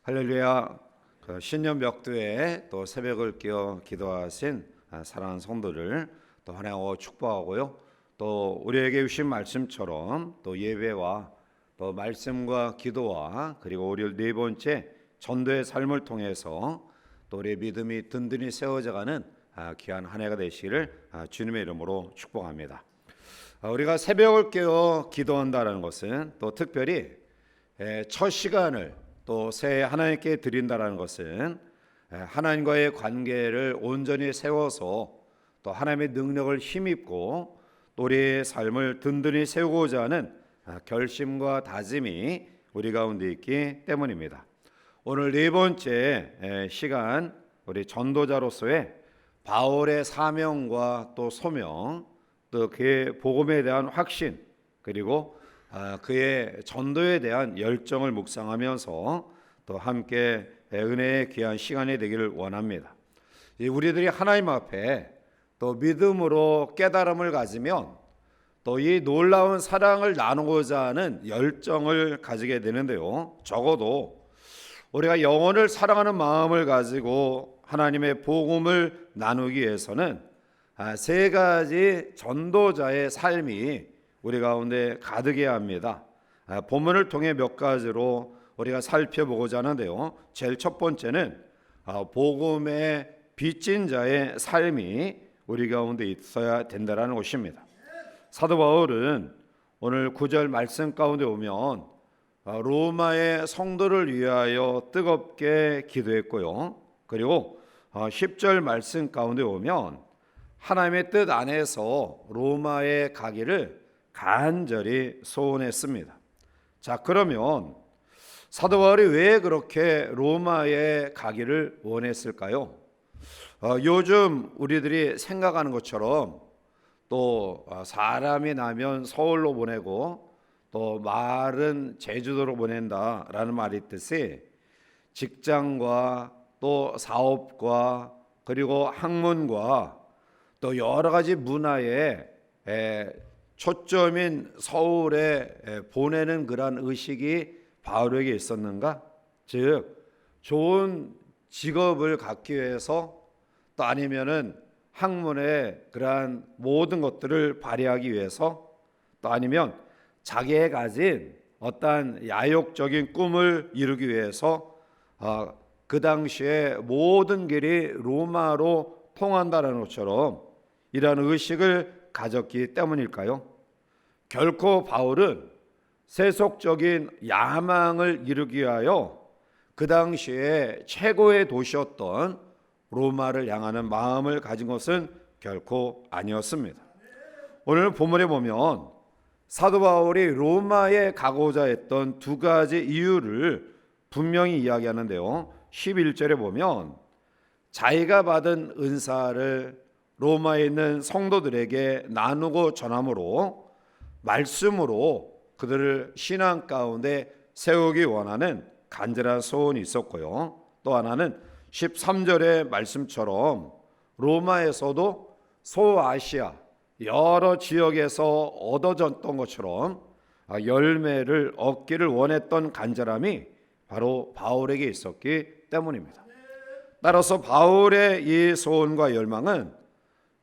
할렐루야. 신년 벽두에 또 새벽을 깨어 기도하신 사랑하는 성도를 또 환영하고 축복하고요. 또 우리에게 주신 말씀처럼 또 예배와 또 말씀과 기도와 그리고 우리 네 번째 전도의 삶을 통해서 또 우리의 믿음이 든든히 세워져가는 귀한 한 해가 되시기를 주님의 이름으로 축복합니다. 우리가 새벽을 깨어 기도한다는 것은 또 특별히 첫 시간을 또 새해 하나님께 드린다는 것은 하나님과의 관계를 온전히 세워서 또 하나님의 능력을 힘입고 또 우리의 삶을 든든히 세우고자 하는 결심과 다짐이 우리 가운데 있기 때문입니다. 오늘 네 번째 시간, 우리 전도자로서의 바울의 사명과 또 소명, 또 그의 복음에 대한 확신, 그리고 그의 전도에 대한 열정을 묵상하면서 또 함께 은혜의 귀한 시간이 되기를 원합니다. 우리들이 하나님 앞에 또 믿음으로 깨달음을 가지면 또 이 놀라운 사랑을 나누고자 하는 열정을 가지게 되는데요. 적어도 우리가 영혼을 사랑하는 마음을 가지고 하나님의 복음을 나누기 위해서는 세 가지 전도자의 삶이 우리 가운데 가득해야 합니다. 본문을 통해 몇 가지로 우리가 살펴보고자 하는데요. 제일 첫 번째는 복음의 빚진 자의 삶이 우리 가운데 있어야 된다는 것입니다. 사도 바울은 오늘 9절 말씀 가운데 오면 로마의 성도를 위하여 뜨겁게 기도했고요. 그리고 10절 말씀 가운데 오면 하나님의 뜻 안에서 로마에 가기를 간절히 소원했습니다. 자, 그러면 사도 바울이 왜 그렇게 로마에 가기를 원했을까요? 요즘 우리들이 생각하는 것처럼 또 사람이 나면 서울로 보내고 또 말은 제주도로 보낸다라는 말이 있듯이 직장과 또 사업과 그리고 학문과 또 여러 가지 문화에 초점인 서울에 보내는 그러한 의식이 바울에게 있었는가? 즉 좋은 직업을 갖기 위해서 또 아니면은 학문의 그러한 모든 것들을 발휘하기 위해서 또 아니면 자기가 가진 어떠한 야욕적인 꿈을 이루기 위해서 그 당시에 모든 길이 로마로 통한다는 것처럼 이러한 의식을 가졌기 때문일까요? 결코 바울은 세속적인 야망을 이루기 위하여 그 당시에 최고의 도시였던 로마를 향하는 마음을 가진 것은 결코 아니었습니다. 오늘 본문에 보면 사도 바울이 로마에 가고자 했던 두 가지 이유를 분명히 이야기하는데요. 11절에 보면 자기가 받은 은사를 로마에 있는 성도들에게 나누고 전함으로 말씀으로 그들을 신앙 가운데 세우기 원하는 간절한 소원이 있었고요. 또 하나는 13절의 말씀처럼 로마에서도 소아시아 여러 지역에서 얻어졌던 것처럼 열매를 얻기를 원했던 간절함이 바로 바울에게 있었기 때문입니다. 따라서 바울의 이 소원과 열망은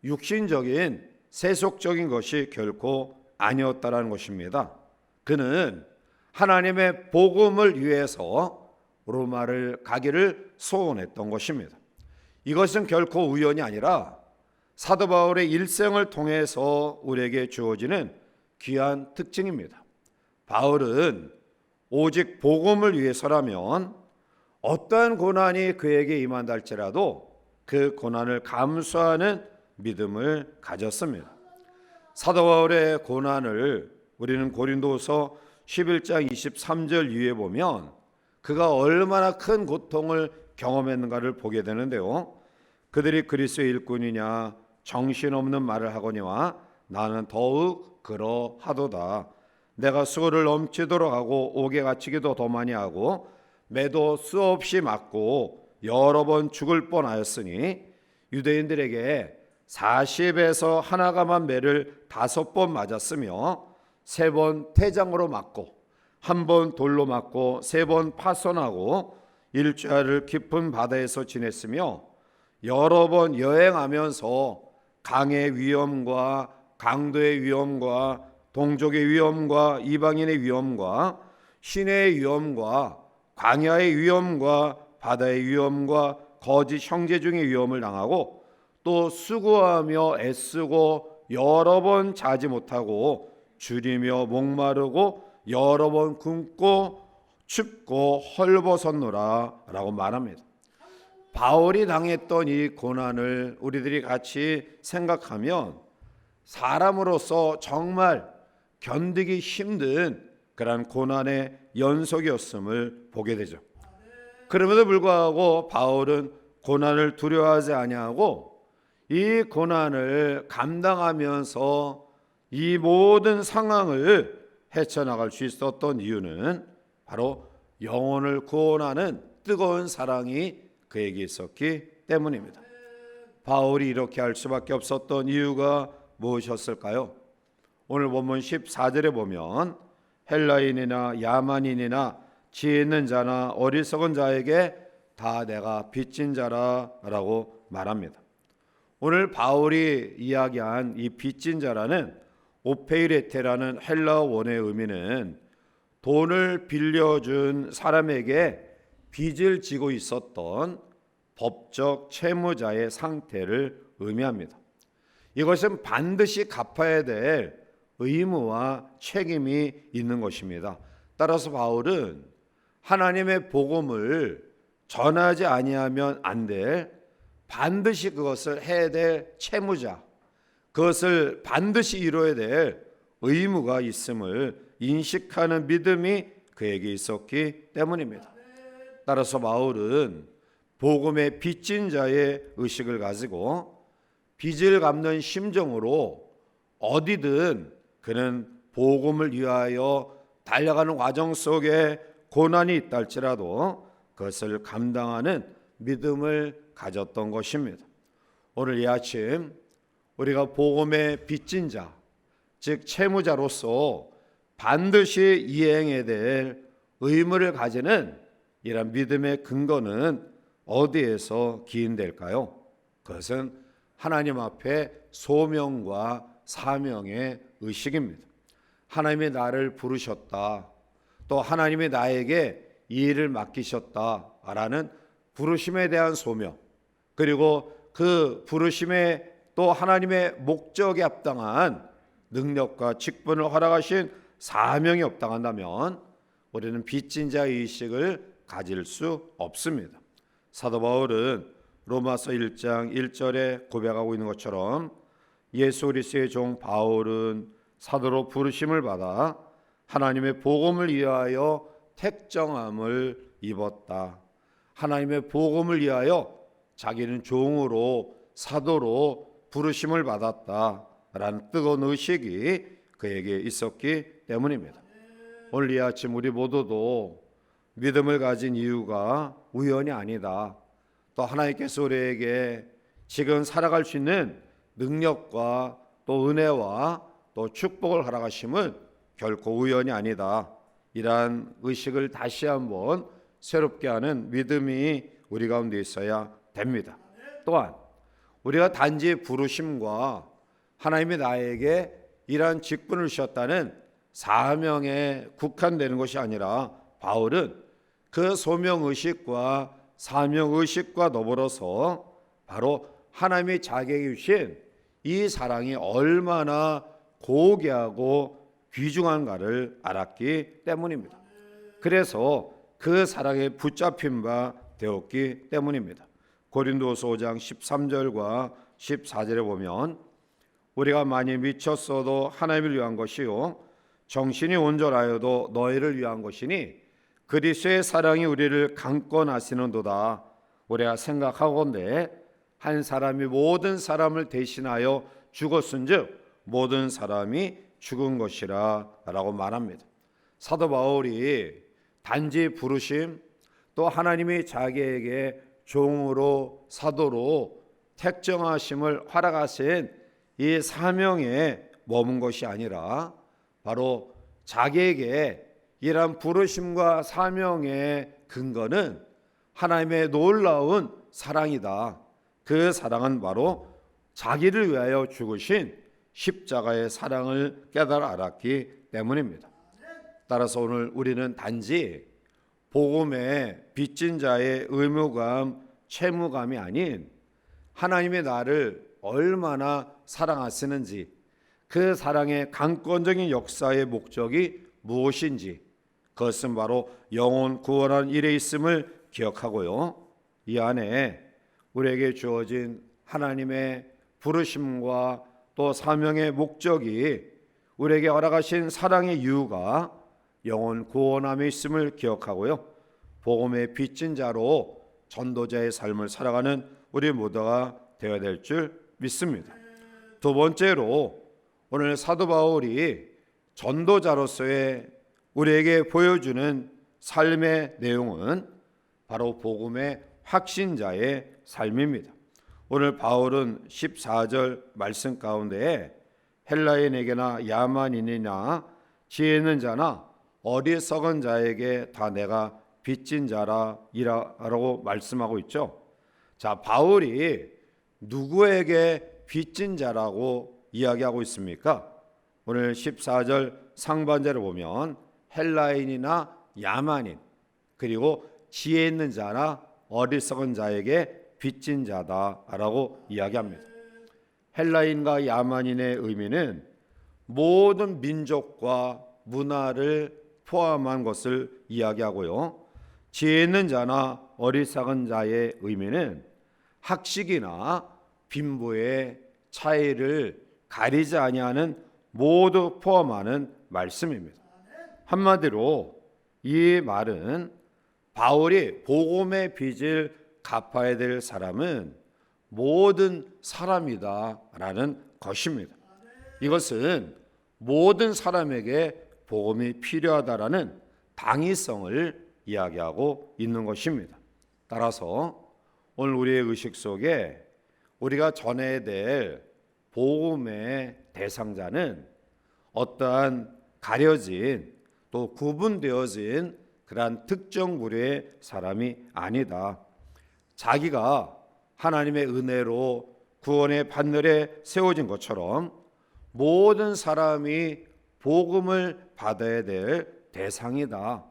육신적인 세속적인 것이 결코 아니었다라는 것입니다. 그는 하나님의 복음을 위해서 로마를 가기를 소원했던 것입니다. 이것은 결코 우연이 아니라 사도 바울의 일생을 통해서 우리에게 주어지는 귀한 특징입니다. 바울은 오직 복음을 위해서라면 어떠한 고난이 그에게 임한다 할지라도 그 고난을 감수하는 믿음을 가졌습니다. 사도 바울의 고난을 우리는 고린도서 11장 23절 이후에 보면 그가 얼마나 큰 고통을 경험했는가를 보게 되는데요. 그들이 그리스도의 일꾼이냐 정신없는 말을 하거니와 나는 더욱 그러하도다. 내가 수고를 넘치도록 하고 옥에 갇히기도 더 많이 하고 매도 수없이 맞고 여러 번 죽을 뻔하였으니 유대인들에게 40에서 하나가만 매를 5번 맞았으며 3번 태장으로 맞고 1번 돌로 맞고 3번 파손하고 일주일을 깊은 바다에서 지냈으며 여러 번 여행하면서 강의 위험과 강도의 위험과 동족의 위험과 이방인의 위험과 시내의 위험과 광야의 위험과 바다의 위험과 거짓 형제 중의 위험을 당하고 또 수고하며 애쓰고 여러 번 자지 못하고 줄이며 목마르고 여러 번 굶고 춥고 헐벗었노라 라고 말합니다. 바울이 당했던 이 고난을 우리들이 같이 생각하면 사람으로서 정말 견디기 힘든 그런 고난의 연속이었음을 보게 되죠. 그럼에도 불구하고 바울은 고난을 두려워하지 아니하고 이 고난을 감당하면서 이 모든 상황을 헤쳐나갈 수 있었던 이유는 바로 영혼을 구원하는 뜨거운 사랑이 그에게 있었기 때문입니다. 바울이 이렇게 할 수밖에 없었던 이유가 무엇이었을까요? 오늘 본문 14절에 보면 헬라인이나 야만인이나 지혜 있는 자나 어리석은 자에게 다 내가 빚진 자라 라고 말합니다. 오늘 바울이 이야기한 이 빚진 자라는 오페이레테라는 헬라어 원의 의미는 돈을 빌려준 사람에게 빚을 지고 있었던 법적 채무자의 상태를 의미합니다. 이것은 반드시 갚아야 될 의무와 책임이 있는 것입니다. 따라서 바울은 하나님의 복음을 전하지 아니하면 안 될 반드시 그것을 해야 될 채무자, 그것을 반드시 이루어야 될 의무가 있음을 인식하는 믿음이 그에게 있었기 때문입니다. 따라서 바울은 복음의 빚진 자의 의식을 가지고 빚을 갚는 심정으로 어디든 그는 복음을 위하여 달려가는 과정 속에 고난이 있다 할지라도 그것을 감당하는 믿음을 가졌던 것입니다. 오늘 이 아침 우리가 복음의 빚진 자, 즉 채무자로서 반드시 이행해야 될 의무를 가지는 이런 믿음의 근거는 어디에서 기인될까요? 그것은 하나님 앞에 소명과 사명의 의식입니다. 하나님이 나를 부르셨다, 또 하나님이 나에게 이 일을 맡기셨다라는 부르심에 대한 소명, 그리고 그 부르심에 또 하나님의 목적에 합당한 능력과 직분을 허락하신 사명이 없당한다면 우리는 빚진 자 의식을 가질 수 없습니다. 사도 바울은 로마서 1장 1절에 고백하고 있는 것처럼 예수 그리스도의 종 바울은 사도로 부르심을 받아 하나님의 복음을 위하여 택정함을 입었다. 하나님의 복음을 위하여 자기는 종으로 사도로 부르심을 받았다라는 뜨거운 의식이 그에게 있었기 때문입니다. 오늘 이 아침 우리 모두도 믿음을 가진 이유가 우연이 아니다. 또 하나님께서 우리에게 지금 살아갈 수 있는 능력과 또 은혜와 또 축복을 허락하심은 결코 우연이 아니다. 이러한 의식을 다시 한번 새롭게 하는 믿음이 우리 가운데 있어야 됩니다. 또한 우리가 단지 부르심과 하나님이 나에게 이러한 직분을 주셨다는 사명에 국한되는 것이 아니라 바울은 그 소명의식과 사명의식과 더불어서 바로 하나님이 자기에게 주신 이 사랑이 얼마나 고귀하고 귀중한가를 알았기 때문입니다. 그래서 그 사랑에 붙잡힌 바 되었기 때문입니다. 고린도서 5장 13절과 14절에 보면 우리가 많이 미쳤어도 하나님을 위한 것이요 정신이 온전하여도 너희를 위한 것이니 그리스도의 사랑이 우리를 강권하시는도다. 우리가 생각하건대 한 사람이 모든 사람을 대신하여 죽었은즉 모든 사람이 죽은 것이라 라고 말합니다. 사도 바울이 단지 부르심 또 하나님이 자기에게 종으로 사도로 택정하심을 허락하신 이 사명에 머문 것이 아니라 바로 자기에게 이러한 부르심과 사명의 근거는 하나님의 놀라운 사랑이다. 그 사랑은 바로 자기를 위하여 죽으신 십자가의 사랑을 깨달아 알았기 때문입니다. 따라서 오늘 우리는 단지 복음의 빚진 자의 의무감, 채무감이 아닌 하나님의 나를 얼마나 사랑하시는지, 그 사랑의 강권적인 역사의 목적이 무엇인지, 그것은 바로 영혼 구원하는 일에 있음을 기억하고요, 이 안에 우리에게 주어진 하나님의 부르심과 또 사명의 목적이, 우리에게 허락하신 사랑의 이유가 영혼 구원함에 있음을 기억하고요, 복음의 빚진 자로 전도자의 삶을 살아가는 우리 모두가 되어야 될 줄 믿습니다. 두 번째로 오늘 사도 바울이 전도자로서의 우리에게 보여주는 삶의 내용은 바로 복음의 확신자의 삶입니다. 오늘 바울은 14절 말씀 가운데 헬라인에게나 야만인이나 지혜 있는 자나 어리석은 자에게 다 내가 빚진 자라라고 말씀하고 있죠. 자, 바울이 누구에게 빚진 자라고 이야기하고 있습니까? 오늘 14절 상반절을 보면 헬라인이나 야만인, 그리고 지혜 있는 자나 어리석은 자에게 빚진 자다라고 이야기합니다. 헬라인과 야만인의 의미는 모든 민족과 문화를 포함한 것을 이야기하고요, 지혜 있는 자나 어리석은 자의 의미는 학식이나 빈부의 차이를 가리지 아니하는 모두 포함하는 말씀입니다. 한마디로 이 말은 바울이 복음의 빚을 갚아야 될 사람은 모든 사람이다라는 것입니다. 이것은 모든 사람에게 복음이 필요하다라는 당위성을 이야기하고 있는 것입니다. 따라서 오늘 우리의 의식 속에 우리가 전해야 될 복음의 대상자는 어떠한 가려진 또 구분되어진 그러한 특정 부류의 사람이 아니다. 자기가 하나님의 은혜로 구원의 판넬에 세워진 것처럼 모든 사람이 복음을 받아야 될 대상이다,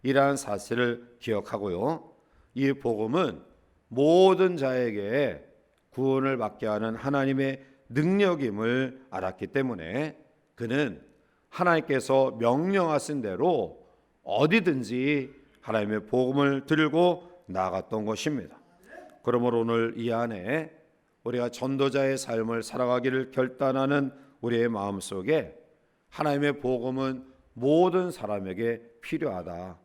이러한 사실을 기억하고요, 이 복음은 모든 자에게 구원을 받게 하는 하나님의 능력임을 알았기 때문에 그는 하나님께서 명령하신 대로 어디든지 하나님의 복음을 들고 나갔던 것입니다. 그러므로 오늘 이 안에 우리가 전도자의 삶을 살아가기를 결단하는 우리의 마음속에 하나님의 복음은 모든 사람에게 필요하다,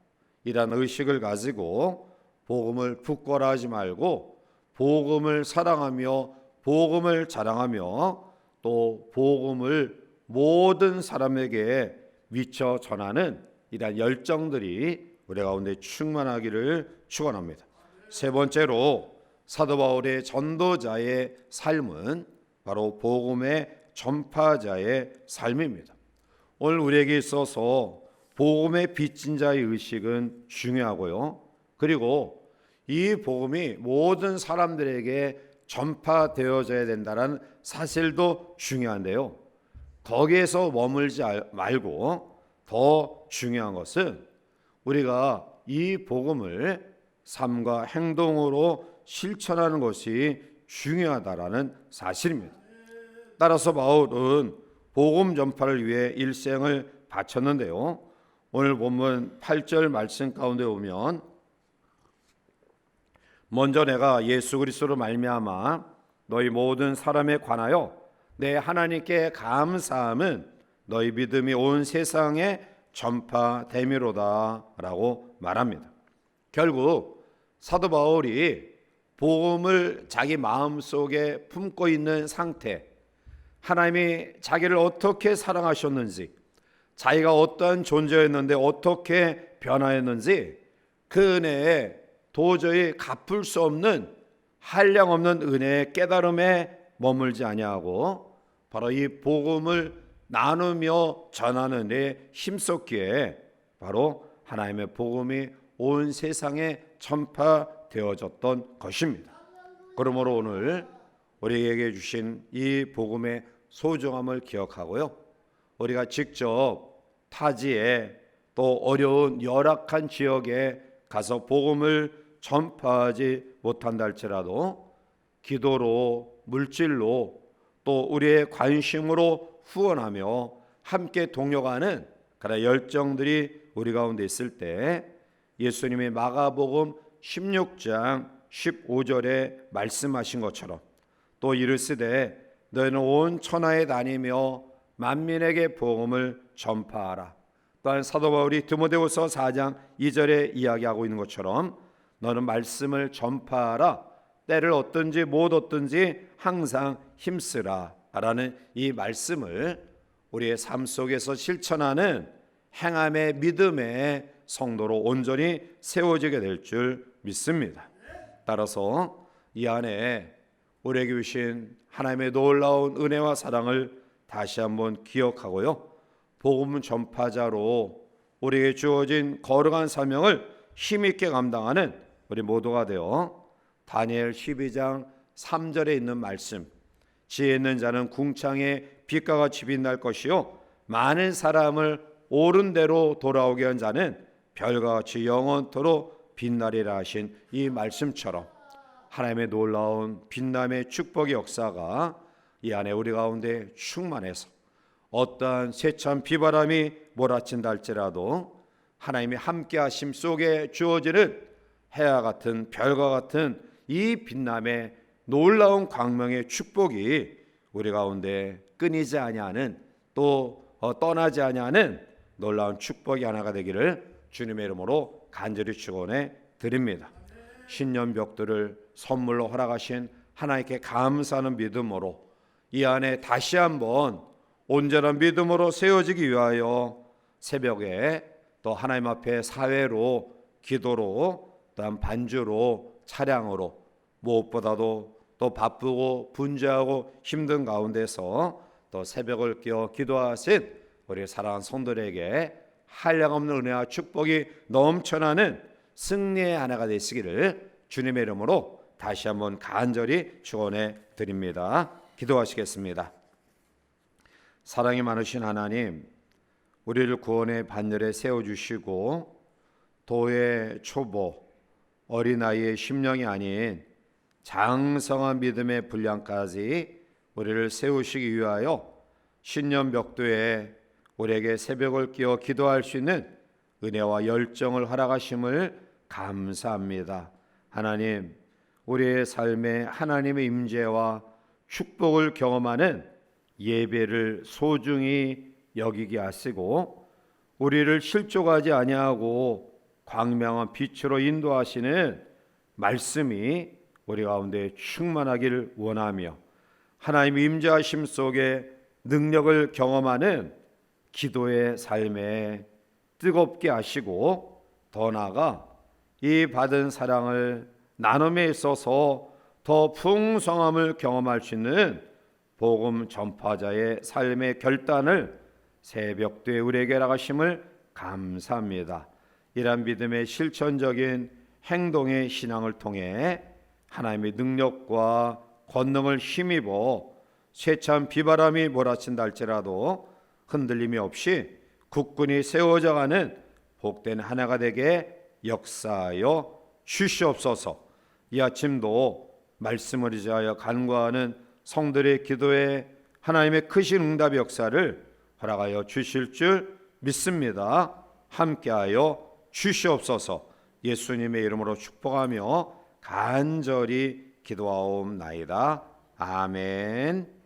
이런 의식을 가지고 복음을 부끄러워하지 말고 복음을 사랑하며 복음을 자랑하며 또 복음을 모든 사람에게 미쳐 전하는 이러한 열정들이 우리 가운데 충만하기를 축원합니다. 세 번째로 사도 바울의 전도자의 삶은 바로 복음의 전파자의 삶입니다. 오늘 우리에게 있어서 복음의 빚진 자의 의식은 중요하고요, 그리고 이 복음이 모든 사람들에게 전파되어져야 된다는 사실도 중요한데요, 거기에서 머물지 말고 더 중요한 것은 우리가 이 복음을 삶과 행동으로 실천하는 것이 중요하다라는 사실입니다. 따라서 바울은 복음 전파를 위해 일생을 바쳤는데요, 오늘 본문 8절 말씀 가운데 보면 먼저 내가 예수 그리스도로 말미암아 너희 모든 사람에 관하여 내 하나님께 감사함은 너희 믿음이 온 세상에 전파됨이로다 라고 말합니다. 결국 사도 바울이 복음을 자기 마음속에 품고 있는 상태, 하나님이 자기를 어떻게 사랑하셨는지, 자기가 어떠한 존재였는데 어떻게 변화했는지, 그 은혜에 도저히 갚을 수 없는 한량없는 은혜의 깨달음에 머물지 아니하고 바로 이 복음을 나누며 전하는 데 힘썼기에 바로 하나님의 복음이 온 세상에 전파 되어졌던 것입니다. 그러므로 오늘 우리에게 주신 이 복음의 소중함을 기억하고요, 우리가 직접 타지에 또 어려운 열악한 지역에 가서 복음을 전파하지 못한다 할지라도 기도로, 물질로, 또 우리의 관심으로 후원하며 함께 동역하는 그런 열정들이 우리 가운데 있을 때 예수님의 마가복음 16장 15절에 말씀하신 것처럼 또 이르시되 너희는 온 천하에 다니며 만민에게 복음을 전파하라. 또한 사도 바울이 디모데후서 4장 2절에 이야기하고 있는 것처럼 너는 말씀을 전파하라. 때를 얻든지 못 얻든지 항상 힘쓰라 라는 이 말씀을 우리의 삶 속에서 실천하는 행함의 믿음의 성도로 온전히 세워지게 될 줄 믿습니다. 따라서 이 안에 우리에게 주신 하나님의 놀라운 은혜와 사랑을 다시 한번 기억하고요, 복음 전파자로 우리에게 주어진 거룩한 사명을 힘있게 감당하는 우리 모두가 되어 다니엘 12장 3절에 있는 말씀, 지혜 있는 자는 궁창에 빛과 같이 빛날 것이요 많은 사람을 옳은 대로 돌아오게 한 자는 별과 같이 영원토록 빛나리라 하신 이 말씀처럼 하나님의 놀라운 빛남의 축복의 역사가 이 안에 우리 가운데 충만해서 어떠한 세찬 비바람이 몰아친다 할지라도 하나님의 함께하심 속에 주어지는 해와 같은 별과 같은 이 빛남의 놀라운 광명의 축복이 우리 가운데 끊이지 아니하는 또 떠나지 아니하는 놀라운 축복이 하나가 되기를 주님의 이름으로 간절히 축원해 드립니다. 신년벽들을 선물로 허락하신 하나님께 감사하는 믿음으로 이 안에 다시 한번 온전한 믿음으로 세워지기 위하여 새벽에 또 하나님 앞에 사회로, 기도로, 또한 반주로, 차량으로, 무엇보다도 또 바쁘고 분주하고 힘든 가운데서 또 새벽을 깨어 기도하신 우리 사랑하는 성도들에게 한량없는 은혜와 축복이 넘쳐나는 승리의 하나가 되시기를 주님의 이름으로 다시 한번 간절히 축원해 드립니다. 기도하시겠습니다. 사랑이 많으신 하나님, 우리를 구원의 반열에 세워주시고 도의 초보, 어린아이의 심령이 아닌 장성한 믿음의 분량까지 우리를 세우시기 위하여 신년벽도에 우리에게 새벽을 깨어 기도할 수 있는 은혜와 열정을 허락하심을 감사합니다. 하나님, 우리의 삶에 하나님의 임재와 축복을 경험하는 예배를 소중히 여기게 하시고 우리를 실족하지 아니하고 광명한 빛으로 인도하시는 말씀이 우리 가운데 충만하기를 원하며 하나님의 임재하심 속에 능력을 경험하는 기도의 삶에 뜨겁게 하시고 더 나아가 이 받은 사랑을 나눔에 있어서 더 풍성함을 경험할 수 있는 복음 전파자의 삶의 결단을 새벽도에 우리에게 허락하심을 감사합니다. 이러한 믿음의 실천적인 행동의 신앙을 통해 하나님의 능력과 권능을 힘입어 세찬 비바람이 몰아친다 할지라도 흔들림이 없이 굳건히 세워져가는 복된 하나가 되게 역사하여 주시옵소서. 이 아침도 말씀을 의지하여 간구하는 성들의 기도에 하나님의 크신 응답의 역사를 허락하여 주실 줄 믿습니다. 함께하여 주시옵소서. 예수님의 이름으로 축복하며 간절히 기도하옵나이다. 아멘.